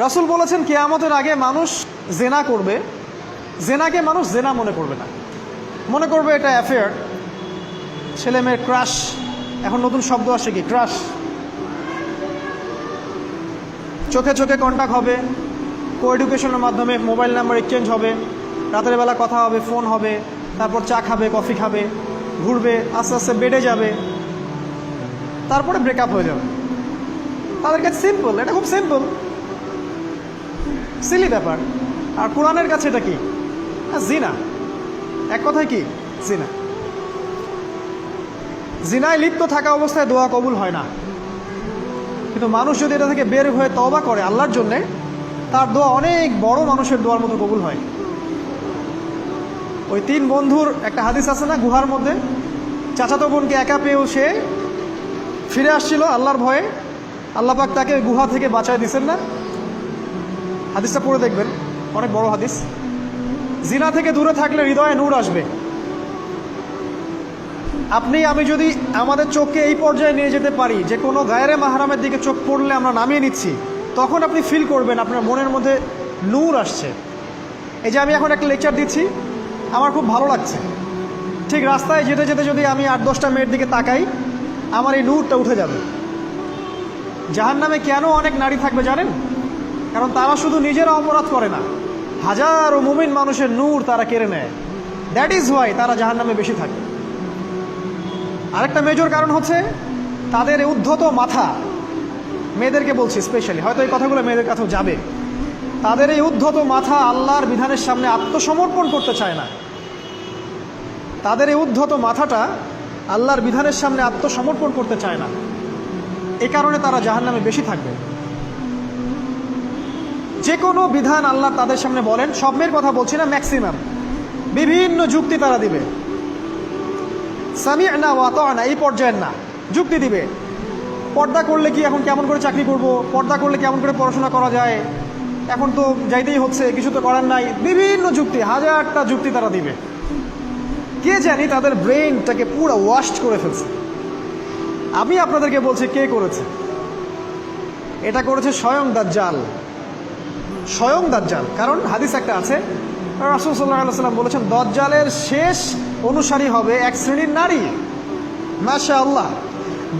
রাসূল বলেছেন কিয়ামতের আগে মানুষ জেনা করবে, জেনাকে মানুষ জেনা মনে করবে না, মনে করবে এটা অ্যাফেয়ার, ছেলে মেয়ের ক্রাশ। এখন নতুন শব্দ আসে কি, ক্রাশ। চোখে চোখে কন্ট্যাক্ট হবে, কো এডুকেশনের মাধ্যমে মোবাইল নাম্বার এক্সচেঞ্জ হবে, রাতের বেলা কথা হবে, ফোন হবে, তারপর চা খাবে, কফি খাবে, ঘুরবে, আস্তে আস্তে বেড়ে যাবে, তারপরে ব্রেকআপ হয়ে যাবে। তাদের কাছে সিম্পল, এটা খুব সিম্পল, সিলি ব্যাপার। আর কোরআনের কাছে এটা কি, জিনা। এক কথায় কি, জিনা। জিনায় লিপ্ত থাকা অবস্থায় দোয়া কবুল হয় না, কিন্তু মানুষ যদি এটা থেকে বের হয়ে তওবা করে আল্লাহর জন্যে, তার দোয়া অনেক বড় মানুষের দোয়ার মতো কবুল হয়। ওই 3 বন্ধুর একটা হাদিস আছে না, গুহার মধ্যে চাচাতো বোনকে একা পেয়েও সে ফিরে আসছিল আল্লাহর ভয়ে, আল্লাহ পাক তাকে গুহা থেকে বাঁচায় দিয়েছেন না? হাদিসটা পড়ে দেখবেন, অনেক বড় হাদিস। জিনা থেকে দূরে থাকলে হৃদয়ে নূর আসবে। আপনি আমি যদি আমাদের চোখকে এই পর্যায়ে নিয়ে যেতে পারি যে কোনো গায়রে মাহরামের দিকে চোখ পড়লে আমরা নামিয়ে নিচ্ছি, তখন আপনি ফিল করবেন আপনার মনের মধ্যে নূর আসছে। এই যে আমি এখন একটা লেকচার দিচ্ছি, আমার খুব ভালো লাগছে। ঠিক রাস্তায় যেতে যেতে যদি আমি 8-10টা মেয়ের দিকে তাকাই, আমার এই নূরটা উঠে যাবে। জাহান্নামে কেন অনেক নারী থাকবে জানেন? কারণ তারা শুধু নিজেরা অপরাধ করে না, হাজারো মুমিন মানুষের নূর তারা কেড়ে নেয়। দ্যাট ইজ ওয়াই তারা জাহান্নামে বেশি থাকে। আরেকটা মেজর কারণ হচ্ছে তাদের উদ্ধত মাথা। মেয়েদেরকে বলছি স্পেশালি, হয়তো এই কথাগুলো মেয়েদের কাছেও যাবে। তাদের এই উদ্ধত মাথা আল্লাহর বিধানের সামনে আত্মসমর্পণ করতে চায় না। তাদের এই উদ্ধত মাথাটা আল্লাহর বিধানের সামনে আত্মসমর্পণ করতে চায় না, এ কারণে তারা জাহান্নামে বেশি থাকবে। যে কোনো বিধান আল্লাহ তাদের সামনে বলেন, সব মেয়ের কথা বলছি না, ম্যাক্সিমাম বিভিন্ন যুক্তি তারা দিবে। সামি'না ওয়া আতা'না এই পর্যায়ের না, যুক্তি দিবে। পর্দা করলে কি এখন কেমন করে চাকরি করব, পর্দা করলে কেমন করে পড়াশোনা করা যায়, এখন তো যাইতেই হচ্ছে, কিছু তো করার নাই, বিভিন্ন যুক্তি, হাজারটা যুক্তি তারা দিবে। কে জানি তাদের ব্রেইনটাকে পুরো ওয়াশড করে ফেলছে। আমি আপনাদেরকে বলছি কে করেছে, এটা করেছে স্বয়ং দাজ্জাল। স্বয়ং দাজ্জাল। কারণ হাদিস একটা আছে, রাসূল সাল্লাল্লাহু আলাইহি ওয়াসাল্লাম বলেছেন দাজ্জালের শেষ অনুসারী হবে এক শ্রেণীর নারী। মাশাআল্লাহ,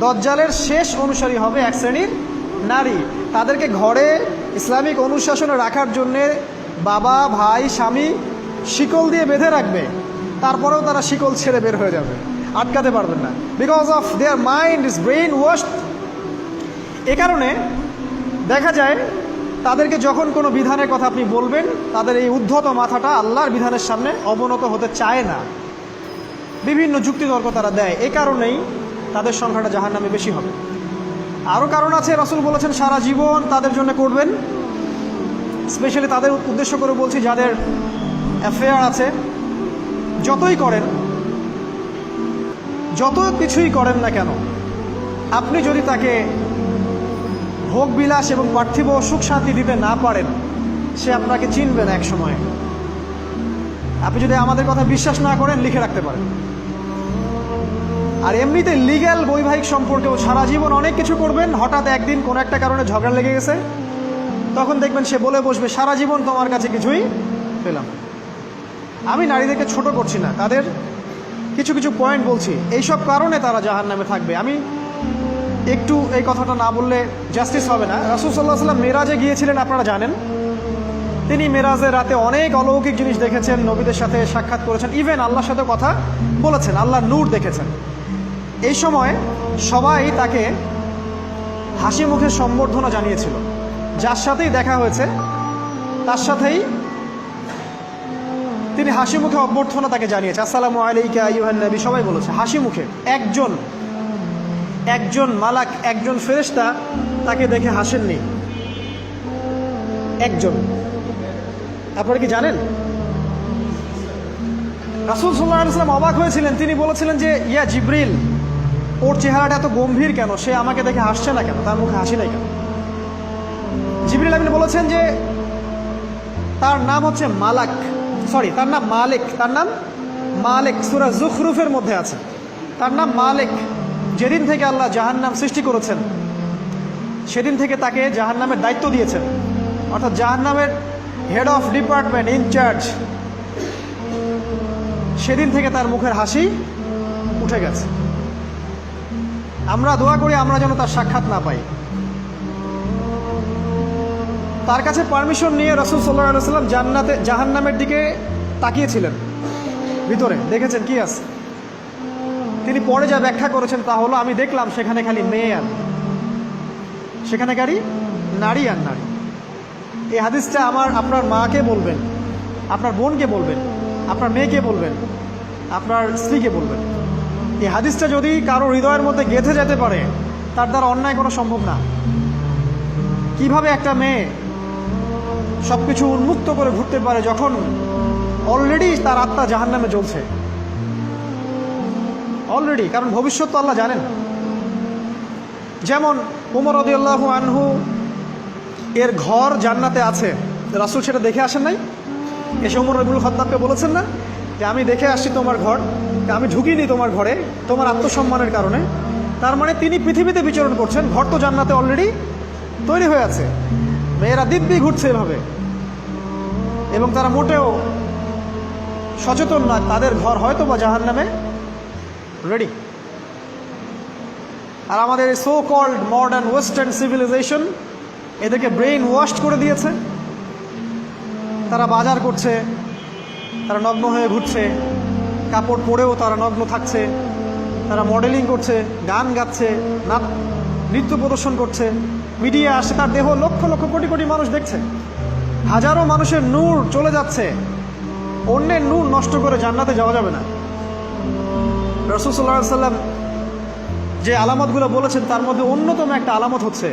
দাজ্জালের শেষ অনুসারী হবে এক শ্রেণীর নারী। তাদেরকে ঘরে ইসলামিক অনুশাসনে রাখার জন্যে বাবা, ভাই, স্বামী শিকল দিয়ে বেঁধে রাখবে, তারপরেও তারা শিকল ছেড়ে বের হয়ে যাবে, আটকাতে পারবেন না। Because of their mind is brainwashed. এ কারণে দেখা যায় তাদেরকে যখন কোনো বিধানের কথা আপনি বলবেন, তাদের এই উদ্ধত মাথাটা আল্লাহর বিধানের সামনে অবনত হতে চায় না, বিভিন্ন যুক্তিতর্ক তারা দেয়। এই কারণেই তাদের সংখ্যাটা জাহান্নামে বেশি হবে। আরও কারণ আছে, রাসূল বলেছেন সারা জীবন তাদের জন্য করবেন। স্পেশালি তাদের উদ্দেশ্য করে বলছি যাদের অ্যাফেয়ার আছে। যতই করেন, যত কিছুই করেন না কেন, আপনি যদি তাকে ভোগ বিলাস এবং পার্থিব সুখ শান্তি দিতে না পারেন, সে আপনাকে চিনবে না এক সময়। আপনি যদি আমাদের কথা বিশ্বাস না করেন, লিখে রাখতে পারেন। আর এমনিতে লিগ্যাল বৈবাহিক সম্পর্কেও সারা জীবন অনেক কিছু করবেন, হঠাৎ একদিন কোনো একটা কারণে ঝগড়া লেগে গেছে, তখন দেখবেন সে বলে বসবে সারা জীবন তোমার কাছে কিছুই পেলাম। আমি নারীদেরকে ছোট করছি না, তাদের কিছু কিছু পয়েন্ট বলছি, এইসব কারণে তারা জাহান্নামে থাকবে। আমি একটু এই কথাটা না বললে জাস্টিস হবে না। রাসূল সাল্লাল্লাহু আলাইহি ওয়াসাল্লাম মেরাজে গিয়েছিলেন, আপনারা জানেন। তিনি মেরাজের রাতে অনেক অলৌকিক জিনিস দেখেছেন, নবীদের সাথে সাক্ষাৎ করেছেন, ইভেন আল্লাহর সাথে কথা বলেছেন, আল্লাহর নূর দেখেছেন। এই সময় সবাই তাকে হাসি মুখে সম্বর্ধনা জানিয়েছিল। যার সাথেই দেখা হয়েছে তার সাথেই তিনি হাসি মুখে অভ্যর্থনা তাকে জানিয়েছে, আসসালামু আলাইকা আইয়ুহান নবী, সবাই বলেছে হাসি মুখে। একজন মালাক, একজন ফেরেশতা তাকে দেখে হাসেননি, একজন। আপনারা কি জানেন? রাসূল সাল্লাল্লাহু আলাইহি ওয়াসাল্লাম অবাক হয়েছিলেন। তিনি বলেছিলেন যে ইয়া জিবরিল, ওর চেহারাটা এত গম্ভীর কেন, সে আমাকে দেখে হাসছে না কেন, তার মুখে হাসি নাই কেন? জিবরিল আমিন বলেছেন যে তার নাম হচ্ছে মালাক, সরি তার নাম মালিক, তার নাম মালিক, সূরা যুখরুফের মধ্যে আছে, তার নাম মালিক। যেদিন থেকে আল্লাহ জাহান্নাম সৃষ্টি করেছেন, সেদিন থেকে তাকে জাহান্নামের দায়িত্ব দিয়েছেন। অর্থাৎ জাহান্নামের হেড অফ ডিপার্টমেন্ট ইনচার্জ, সেদিন থেকে তার মুখের হাসি উঠে গেছে। আমরা দোয়া করি আমরা যেন তার সাক্ষাৎ না পাই। তার কাছে পারমিশন নিয়ে রাসূল সাল্লাল্লাহু আলাইহি ওয়াসাল্লাম জাহান্নামের দিকে তাকিয়েছিলেন, ভিতরে দেখেছেন কি আছে। তিনি পরে যা ব্যাখ্যা করেছেন তা হলো, আমি দেখলাম সেখানে খালি মেয়ে আর সেখানে গাড়ি নারী আর নারী। এই হাদিসটা আপনার মাকে বলবেন, আপনার বোনকে বলবেন, আপনার মেয়েকে বলবেন, আপনার স্ত্রীকে বলবেন। এই হাদিসটা যদি কারো হৃদয়ের মধ্যে গেঁথে যেতে পারে, তার দ্বারা অন্যায় করা সম্ভব না। কিভাবে একটা মেয়ে সব কিছু উন্মুক্ত করে ঘুরতে পারে যখন অলরেডি তার আত্মা জাহান্নামে জ্বলছে অলরেডি, কারণ ভবিষ্যৎ তো আল্লাহ জানেন। যেমন উমর রাদিয়াল্লাহু আনহু এর ঘর জান্নাতে আছে, রাসূল সেটা দেখে আসেন নাই? এসে উমর ইবনুল খাত্তাবকে বলেছেন না যে আমি দেখে আসছি তোমার ঘর, আমি ঢুকিনি তোমার ঘরে তোমার আত্মসম্মানের কারণে। তার মানে তিনি পৃথিবীতে বিচরণ করছেন, ঘর তো জান্নাতে অলরেডি তৈরি হয়ে আছে। মেয়েরা দিব্যি ঘুরছে এভাবে, এবং তারা মোটেও সচেতন না তাদের ঘর হয়তো বা জাহান্নামে রেডি। আর আমাদের so called modern western civilisation এদেরকে ব্রেইন ওয়াশড করে দিয়েছে। তারা বাজার করছে, তারা নগ্ন হয়ে ঘুরছে, কাপড় পরেও তারা নগ্ন থাকছে, তারা মডেলিং করছে, গান গাচ্ছে, নৃত্য প্রদর্শন করছে, মিডিয়া আসছে, তার দেহ লক্ষ লক্ষ কোটি কোটি মানুষ দেখছে। হাজারো মানুষের নূর চলে যাচ্ছে, অন্যের নূর নষ্ট করে জান্নাতে যাওয়া যাবে না। রাসূল সাল্লাল্লাহু আলাইহি ওয়াসাল্লাম যে আলামতগুলো বলেছেন তার মধ্যে অন্যতম একটা আলামত হচ্ছে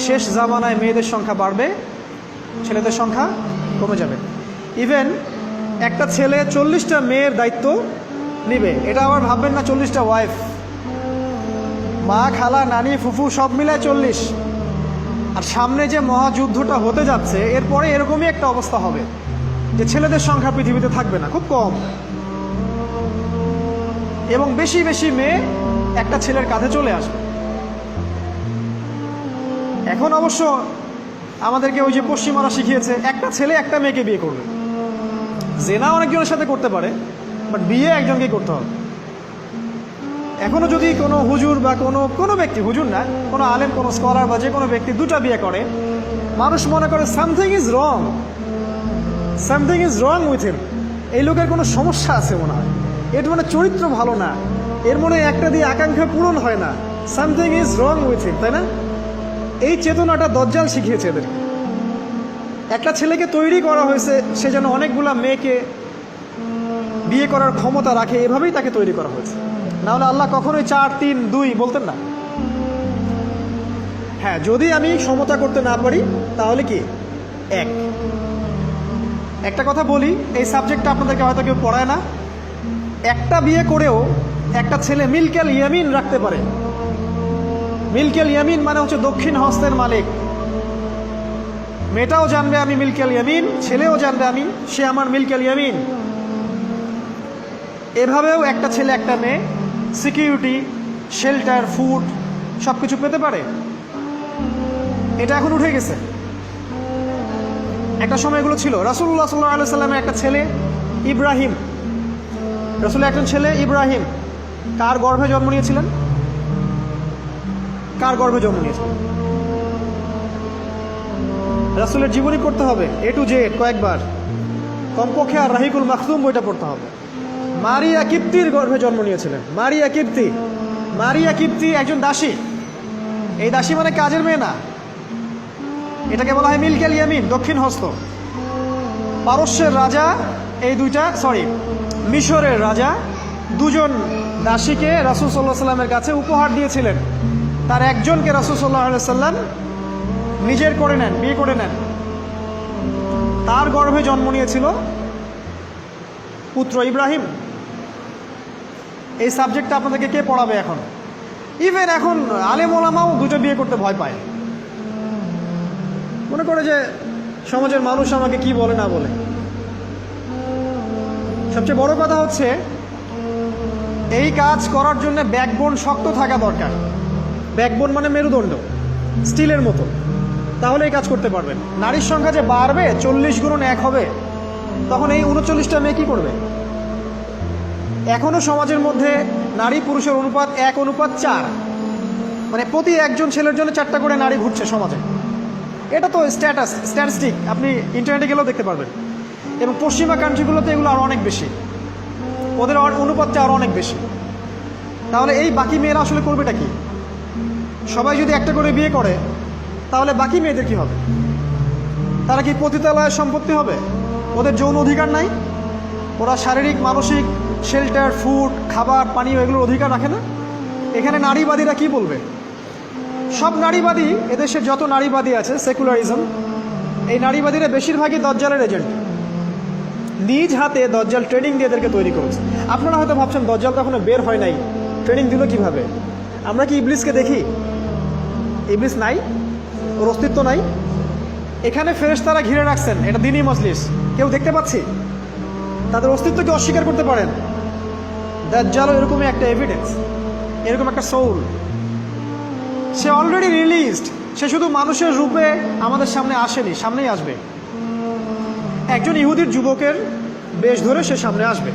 শেষ জামানায় মেয়েদের সংখ্যা বাড়বে, ছেলেদের সংখ্যা কমে যাবে। ইভেন একটা ছেলে 40টা মেয়ের দায়িত্ব নিবে, এটা আবার ভাববেন না 40টা ওয়াইফ, মা, খালা, নানি, ফুফু সব মিলায় 40। আর সামনে যে মহাযুদ্ধটা হতে যাচ্ছে এরপরে এরকমই একটা অবস্থা হবে যে ছেলেদের সংখ্যা পৃথিবীতে থাকবে না, খুব কম, এবং বেশি বেশি মেয়ে একটা ছেলের কাঁধে চলে আসবে। এখন অবশ্য আমাদেরকে ওই যে পশ্চিমারা শিখিয়েছে একটা ছেলে একটা মেয়েকে বিয়ে করবে। জেনা অনেকজনের সাথে করতে পারে, বাট বিয়ে একজনকেই করতে হবে। এখনো যদি কোনো হুজুর বা কোনো ব্যক্তি, হুজুর না, কোনো আলেম, কোনো স্কলার বা যে কোনো ব্যক্তি দুটা বিয়ে করে, মানুষ মনে করে something is wrong, something is wrong with him, এই লোকের কোনো সমস্যা আছে মনে হয়, এর মানে চরিত্র ভালো না, এর মনে একটা দিয়ে আকাঙ্ক্ষা পূরণ হয় না, something is wrong with him, তাই না? এই চেতনাটা দজ্জাল শিখিয়েছে এদেরকে। একটা ছেলেকে তৈরি করা হয়েছে সে যেন অনেকগুলা মেয়েকে বিয়ে করার ক্ষমতা রাখে, এভাবেই তাকে তৈরি করা হয়েছে। নাহলে আল্লাহ কখনোই 4, 3, 2 বলতেন না। হ্যাঁ, যদি আমি সমতা করতে না পারি তাহলে কি একটা কথা বলি, এই সাবজেক্টটা আপনাদেরকে হয়তো কেউ পড়ায় না। একটা বিয়ে করেও একটা ছেলে মিল্কেল ইয়ামিন রাখতে পারে। মিল্কেল ইয়ামিন মানে হচ্ছে দক্ষিণ হস্তের মালিক। মেয়েটাও জানবে আমি মিল্কেল ইয়ামিন, ছেলেও জানবে সে আমার মিল্কেল ইয়ামিন। এভাবেও একটা ছেলে একটা মেয়ে সিকিউরিটি, শেল্টার, ফুড সব কিছু পেতে পারে। এটা এখন উঠে গেছে, একটা সময় এগুলো ছিল। রাসূলুল্লাহ সাল্লাল্লাহু আলাইহি সাল্লামের একটা ছেলে ইব্রাহিম, রাসূলের একজন ছেলে ইব্রাহিম কার গর্ভে জন্ম নিয়েছিলেন? কার গর্ভে জন্ম নিয়েছিলেন? রাসূলের জীবনী পড়তে হবে A to Z কয়েকবার, কমপক্ষে আর রাহিকুল মাখতুম বইটা পড়তে হবে। মারিয়া কিপ্তির গর্ভে জন্ম নিয়েছিলেন। মারিয়া কিপ্তি একজন দাসী। এই দাসী মানে কাজের মেয়ে না, এটাকে বলা হয় মিল্কেল ইয়ামিন, দক্ষিণ হস্ত। পারস্যের রাজা মিশরের রাজা দুজন দাসীকে রাসূল সাল্লাল্লাহু আলাইহি সাল্লামের কাছে উপহার দিয়েছিলেন। তার একজনকে রাসূল সাল্লাল্লাহু আলাইহি সাল্লাম নিজের করে নেন, বিয়ে করে নেন। তার গর্ভে জন্ম নিয়েছিল পুত্র ইব্রাহিম। এই সাবজেক্টটা আপনাদেরকে কে পড়াবে এখন? ইভেন এখন আলেম ওলামাও দুটো বিয়ে করতে ভয় পায়, মনে করে যে সমাজের মানুষ আমাকে কি বলে না বলে। সবচেয়ে বড় কথা হচ্ছে এই কাজ করার জন্য ব্যাকবোন শক্ত থাকা দরকার। ব্যাকবোন মানে মেরুদণ্ড, স্টিলের মতো। তাহলে এই কাজ করতে পারবেন। নারীর সংখ্যা যে বাড়বে 40 গুণন 1 হবে, তখন এই 39টা মেয়ে কি করবে? এখনো সমাজের মধ্যে নারী পুরুষের অনুপাত 1:4, মানে প্রতি একজন ছেলের জন্য 4টা করে নারী ঘুরছে সমাজে। এটা তো স্ট্যাটিস্টিক, আপনি ইন্টারনেটে গেলেও দেখতে পারবেন। এবং পশ্চিমা কান্ট্রিগুলোতে এগুলো আরও অনেক বেশি, ওদের অনুপাতটা আরও অনেক বেশি। তাহলে এই বাকি মেয়েরা আসলে করবেটা কি? সবাই যদি একটা করে বিয়ে করে, তাহলে বাকি মেয়েদের কি হবে? তারা কি পতিতালয়ের সম্পত্তি হবে? ওদের যৌন অধিকার নাই? ওরা শারীরিক, মানসিক, শেল্টার, ফুড, খাবার, পানীয় এগুলোর অধিকার রাখে না? এখানে নারীবাদীরা কি বলবে? সব নারীবাদী, এদেশের যত নারীবাদী আছে, সেকুলারিজম, এই নারীবাদীরা বেশিরভাগই দজ্জালের এজেন্ট। নিজ হাতে দজ্জাল ট্রেনিং দিয়ে এদেরকে তৈরি করেছে। আপনারা হয়তো ভাবছেন দজ্জাল তো এখনো বের হয় নাই, ট্রেনিং দিল কিভাবে? আমরা কি ইবলিসকে দেখি? ইবলিস নাই, ওর অস্তিত্ব নাই। এখানে ফেরেশতারা ঘিরে রাখছেন, এটা দ্বীনি মজলিস, কেউ দেখতে পাচ্ছি? তাদের অস্তিত্বকে অস্বীকার করতে পারেন? দাজ্জালও এরকমই একটা এভিডেন্স, এরকম একটা সোল। সে অলরেডি রিলিজড, সে শুধু মানুষের রূপে আমাদের সামনে আসেনি, সামনেই আসবে। একজন ইহুদির যুবকের বেশ ধরে সে সামনে আসবে।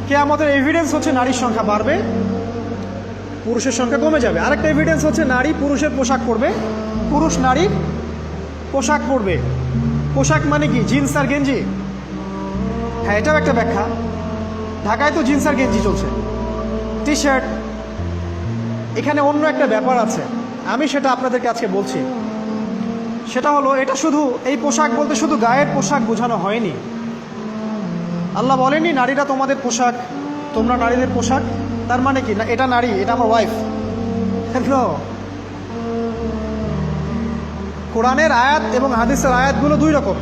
কিয়ামতের এভিডেন্স হচ্ছে নারীর সংখ্যা বাড়বে, পুরুষের সংখ্যা কমে যাবে। আরেকটা এভিডেন্স হচ্ছে নারী পুরুষের পোশাক পরবে, পুরুষ নারীর পোশাক পরবে। পোশাক মানে কি? জিন্স আর গেঞ্জি? হ্যাঁ, এটাও একটা ব্যাখ্যা। ঢাকায় তো জিন্স আর গেঞ্জি চলছে, টি শার্ট। এখানে অন্য একটা ব্যাপার আছে, আমি সেটা আপনাদেরকে আজকে বলছি। সেটা হলো, এটা শুধু এই পোশাক বলতে শুধু গায়ের পোশাক বোঝানো হয়নি। আল্লাহ বলেনি নারীরা তোমাদের পোশাক, তোমরা নারীদের পোশাক। তার মানে কি? না এটা নারী, এটা আমার ওয়াইফ। কোরআনের আয়াত এবং হাদিসের আয়াতগুলো দুই রকম।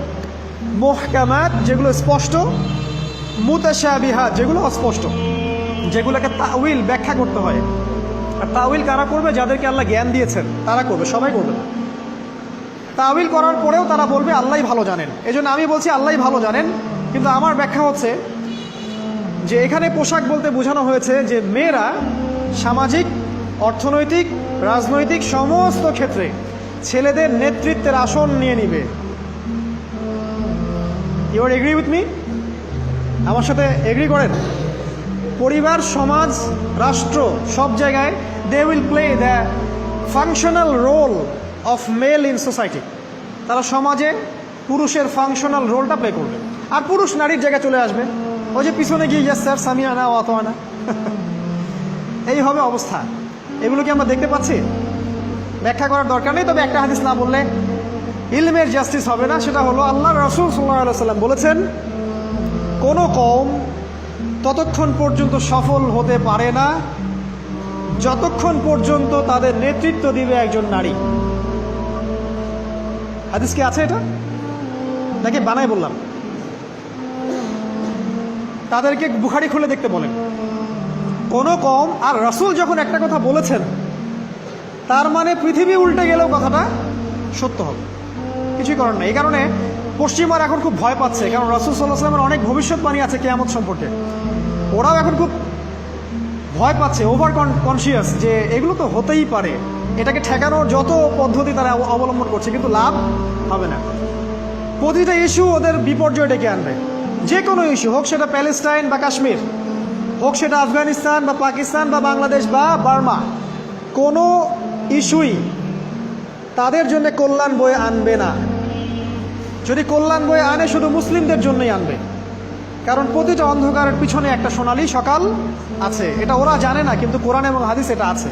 মুহকামাত, যেগুলো স্পষ্ট, মুতাশাবিহাত, যেগুলো অস্পষ্ট, যেগুলোকে তাউইল, ব্যাখ্যা করতে হয়। আর তাউইল কারা করবে? যাদেরকে আল্লাহ জ্ঞান দিয়েছেন তারা করবে, সবাই করবে না। তাউইল করার পরেও তারা বলবে আল্লাহই ভালো জানেন। এজন্য আমি বলছি আল্লাহই ভালো জানেন, কিন্তু আমার ব্যাখ্যা হচ্ছে যে এখানে পোশাক বলতে বোঝানো হয়েছে যে মেয়েরা সামাজিক, অর্থনৈতিক, রাজনৈতিক সমস্ত ক্ষেত্রে ছেলেদের নেতৃত্বের আসন নিয়ে নিবে। You are agree with me? আমার সাথে এগ্রি করেন? পরিবার, সমাজ, রাষ্ট্র, সব জায়গায় they will play the functional role of male in society. তারা সমাজে পুরুষের ফাংশনাল রোলটা প্লে করবে, আর পুরুষ নারীর জায়গায় চলে আসবে। ওই যে পিছনে গিয়ে ইয়েস স্যার, সামিয়ানা ও আতোয়ানা, এই হবে অবস্থা। এগুলো কি আমরা দেখতে পাচ্ছি? ব্যাখ্যা করার দরকার নেই। তবে একটা হাদিস না বললে ইলমের জাস্টিস হবে না। সেটা হলো আল্লাহ রাসূল সাল্লাল্লাহু আলাইহি ওয়াসাল্লাম বলেছেন, কোনো কওম ততক্ষণ পর্যন্ত সফল হতে পারে না যতক্ষণ পর্যন্ত তাদের নেতৃত্ব দিবে একজন নারী। হাদিস কি আছে এটা, নাকি বানাই বললাম? তাদেরকে বুখারী খুলে দেখতে বলেন। কোন কওম, আর রাসূল যখন একটা কথা বলেছেন তার মানে পৃথিবী উল্টে গেলেও কথাটা সত্য হবে, কিছুই করার নেই। এই কারণে পশ্চিমার এখন খুব ভয় পাচ্ছে, কারণ রাসূল সাল্লাল্লাহু আলাইহি ওয়াসাল্লামের অনেক ভবিষ্যৎবাণী আছে কিয়ামত সম্পর্কে। ওরাও এখন খুব ভয় পাচ্ছে, ওভার কনসিয়াস, যে এগুলো তো হতেই পারে। এটাকে ঠেকানোর যত পদ্ধতি তারা অবলম্বন করছে, কিন্তু লাভ হবে না। প্রতিটা ইস্যু ওদের বিপর্যয় ডেকে আনবে। যে কোনো ইস্যু হোক, সেটা প্যালেস্টাইন বা কাশ্মীর হোক, সেটা আফগানিস্তান বা পাকিস্তান বা বাংলাদেশ বা বার্মা, কোনো ইস্যুই তাদের জন্য কল্যাণ বয়ে আনবে না। যদি কল্যাণ বয়ে আনে, শুধু মুসলিমদের জন্যই আনবে। কারণ প্রতিটা অন্ধকারের পিছনে একটা সোনালী সকাল আছে। এটা ওরা জানে না, কিন্তু কোরআন এবং হাদিস এটা আছে।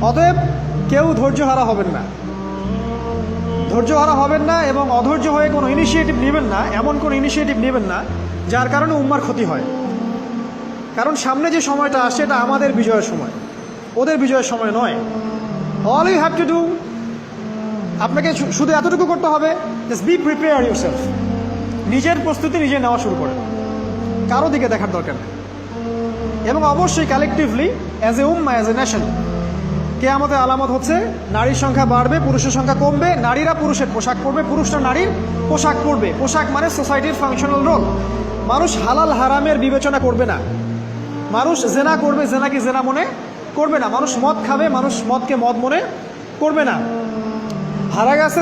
অতএব কেউ ধৈর্যহারা হবেন না, ধৈর্যহারা হবেন না, এবং অধৈর্য হয়ে কোনো ইনিশিয়েটিভ নেবেন না। এমন কোনো ইনিশিয়েটিভ নেবেন না যার কারণে উম্মার ক্ষতি হয়। কারণ সামনে যে সময়টা আসে, এটা আমাদের বিজয়ের সময়, ওদের বিজয়ের সময় নয়। All you have to do, আপনাকে শুধু এতটুকু করতে হবে, জাস্ট বি প্রিপেয়ার ইউরসেলফ। নিজের প্রস্তুতি নিজে নেওয়া শুরু করেন, কারো দিকে দেখার দরকার নেই। এবং অবশ্যই collectively, as a Umma, as a nation, কিয়ামতের আলামত হচ্ছে নারীর সংখ্যা বাড়বে, পুরুষের সংখ্যা কমবে। নারীরা পুরুষের পোশাক পরবে, পুরুষরা নারীর পোশাক পরবে। পোশাক মানে সোসাইটির ফাংশনাল রোল। মানুষ হালাল হারামের বিবেচনা করবে না। মানুষ জেনা করবে, জেনাকে জেনা মনে করবে না। মানুষ মদ খাবে, মানুষ মদকে মদ মনে করবে না। হারা গেছে